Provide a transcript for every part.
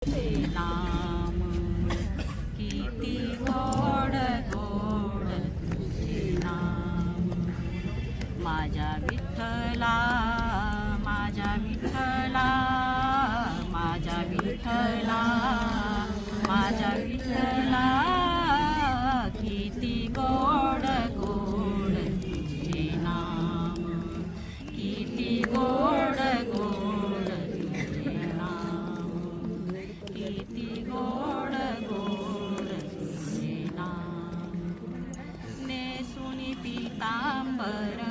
नाम किती गोड गोड तुझे नाम माझ्या विठ्ठला माझ्या विठ्ठला माझ्या विठ्ठला माझ्या विठ्ठला किती गोड गोड तुझे नाम किती गोड गोड तुझे नाम किती गोड गोड तुझे नाम नेसुनी पीतांबर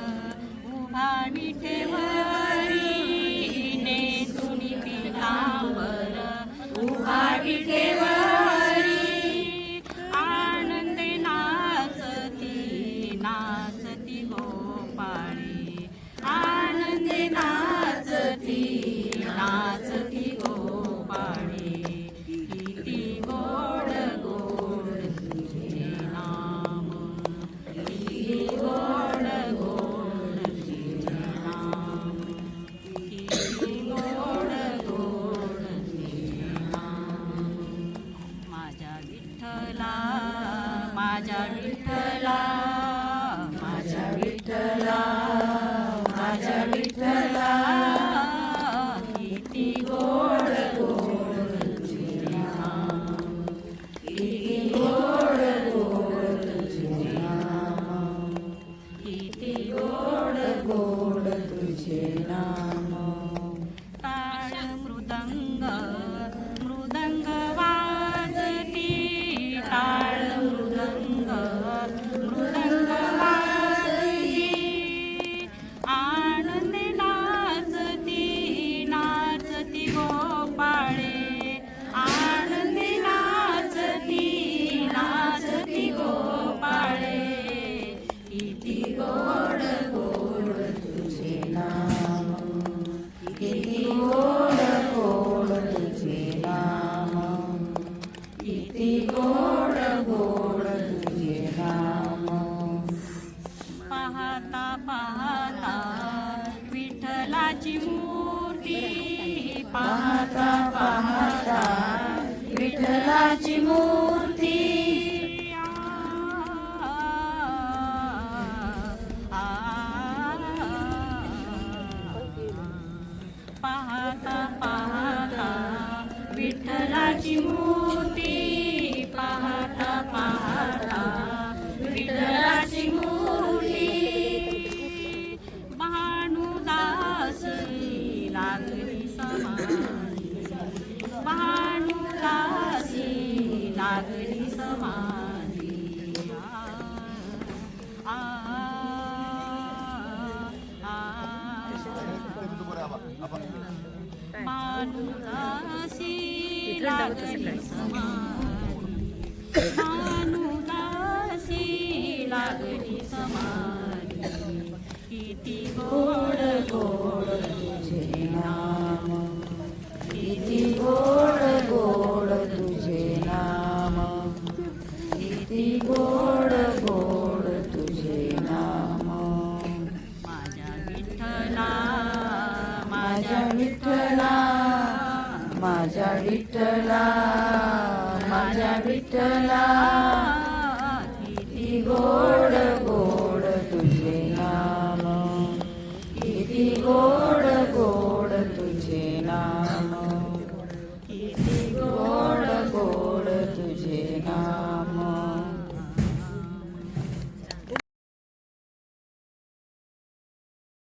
उभा विठेवरी नेसुनी पीतांबर उभा विठेवरी आनंदे नाचती नाचती गोपाळी आनंदे नाचती नाचती गोपाळी किती गोड गोड तुझे नाम किती गोड गोड तुझे नाम किती गोड गोड तुझे नाम माझ्या विठ्ठला माझ्या विठ्ठला माझ्या विठ्ठला माझ्या विठ्ठला किती गोड गोड तुझे नाम किती गोड गोड तुझे नाम किती गोड गोड तुझे नाम टाळ मृदंग मृदंग वाजती टाळ मृदंग मृदंग वाजती आनंदे नाचती नाचती गोपाळे आनंदे नाचती नाचती गोपाळे किती गोड गोड तुझे नाम किती गोड गोड तुझे नाम किती गोड गोड तुझे नाम पाहता पाहता विठ्ठलाची मूर्ती पाहता पाहता विठ्ठलाची मूर्ती पाहता पाहता विठ्ठलाची मूर्ती पाहता पाहता विठ्ठलाची मूर्ती भानुदासी लागली समाधी भानुदासी लागली समाधी आ भानुदासी लागली समाधी भानुदासी लागली समाधी किती गोड गोड तुझे नाम किती गोड गोड तुझे नाम किती गोड गोड तुझे नाम माझ्या विठ्ठला माझ्या विठ्ठला माझ्या विठ्ठला माझ्या विठ्ठला किती गोड गोड तुझे नाम किती गोड गोड तुझे नाम किती गोड गोड तुझे नाम